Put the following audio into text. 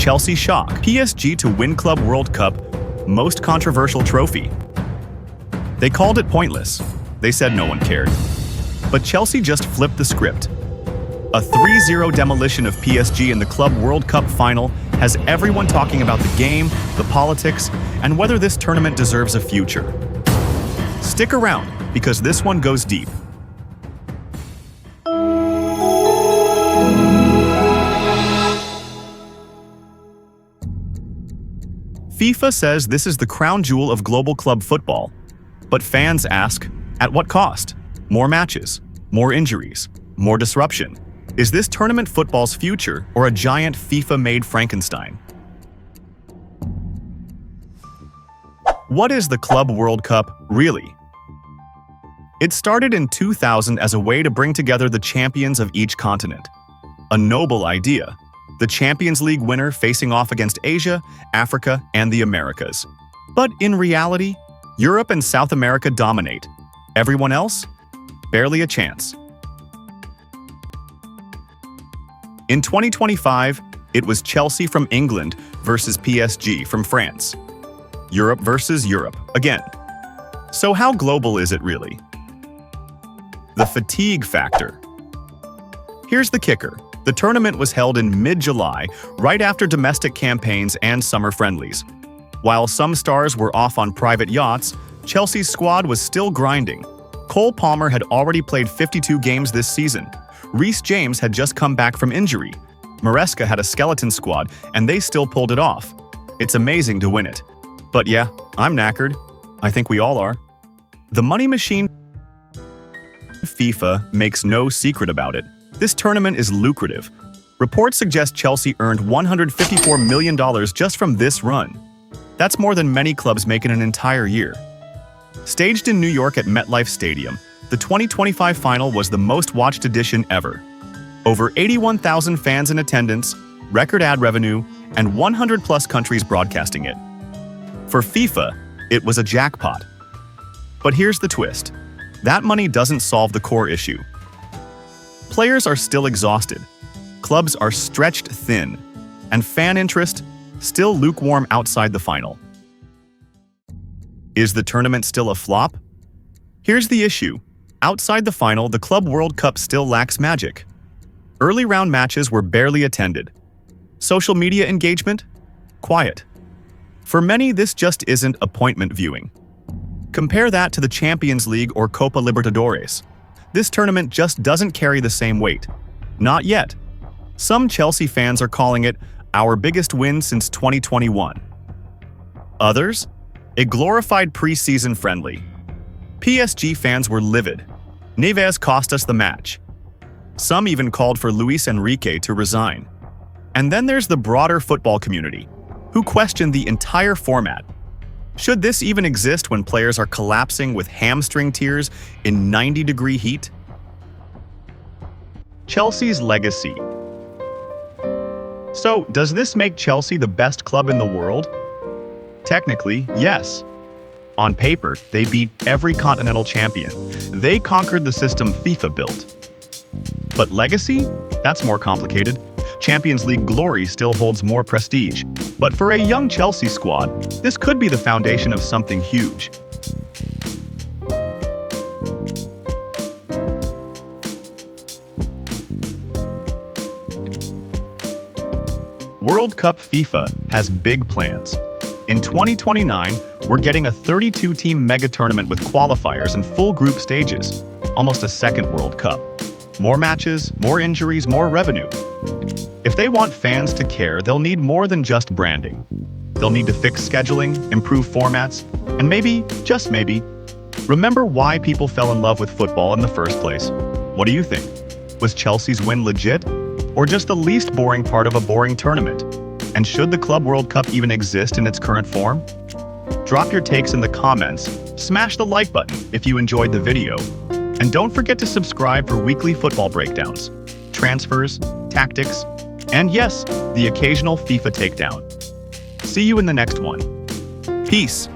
Chelsea shock. PSG to win Club World Cup, most controversial trophy. They called it pointless. They said no one cared. But Chelsea just flipped the script. A 3-0 demolition of PSG in the Club World Cup final has everyone talking about the game, the politics, and whether this tournament deserves a future. Stick around, because this one goes deep. FIFA says this is the crown jewel of global club football. But fans ask, at what cost? More matches, more injuries, more disruption. Is this tournament football's future or a giant FIFA-made Frankenstein? What is the Club World Cup, really? It started in 2000 as a way to bring together the champions of each continent. A noble idea. The Champions League winner facing off against Asia, Africa, and the Americas. But in reality, Europe and South America dominate. Everyone else? Barely a chance. In 2025, it was Chelsea from England versus PSG from France. Europe versus Europe, again. So how global is it really? The fatigue factor. Here's the kicker. The tournament was held in mid-July, right after domestic campaigns and summer friendlies. While some stars were off on private yachts, Chelsea's squad was still grinding. Cole Palmer had already played 52 games this season. Reece James had just come back from injury. Maresca had a skeleton squad, and they still pulled it off. It's amazing to win it. But yeah, I'm knackered. I think we all are. The money machine FIFA makes no secret about it. This tournament is lucrative. Reports suggest Chelsea earned $154 million just from this run. That's more than many clubs make in an entire year. Staged in New York at MetLife Stadium, the 2025 final was the most watched edition ever. Over 81,000 fans in attendance, record ad revenue, and 100+ countries broadcasting it. For FIFA, it was a jackpot. But here's the twist. That money doesn't solve the core issue. Players are still exhausted, clubs are stretched thin, and fan interest still lukewarm outside the final. Is the tournament still a flop? Here's the issue. Outside the final, the Club World Cup still lacks magic. Early round matches were barely attended. Social media engagement? Quiet. For many, this just isn't appointment viewing. Compare that to the Champions League or Copa Libertadores. This tournament just doesn't carry the same weight. Not yet. Some Chelsea fans are calling it our biggest win since 2021. Others? A glorified preseason friendly. PSG fans were livid. Neves cost us the match. Some even called for Luis Enrique to resign. And then there's the broader football community, who questioned the entire format. Should this even exist when players are collapsing with hamstring tears in 90-degree heat? Chelsea's legacy. So, does this make Chelsea the best club in the world? Technically, yes. On paper, they beat every continental champion. They conquered the system FIFA built. But legacy? That's more complicated. Champions League glory still holds more prestige. But for a young Chelsea squad, this could be the foundation of something huge. World Cup FIFA has big plans. In 2029, we're getting a 32-team mega tournament with qualifiers and full group stages. Almost a second World Cup. More matches, more injuries, more revenue. If they want fans to care, they'll need more than just branding. They'll need to fix scheduling, improve formats, and maybe, just maybe, remember why people fell in love with football in the first place. What do you think? Was Chelsea's win legit? Or just the least boring part of a boring tournament? And should the Club World Cup even exist in its current form? Drop your takes in the comments, smash the like button if you enjoyed the video, and don't forget to subscribe for weekly football breakdowns, transfers, tactics, and yes, the occasional FIFA takedown. See you in the next one. Peace.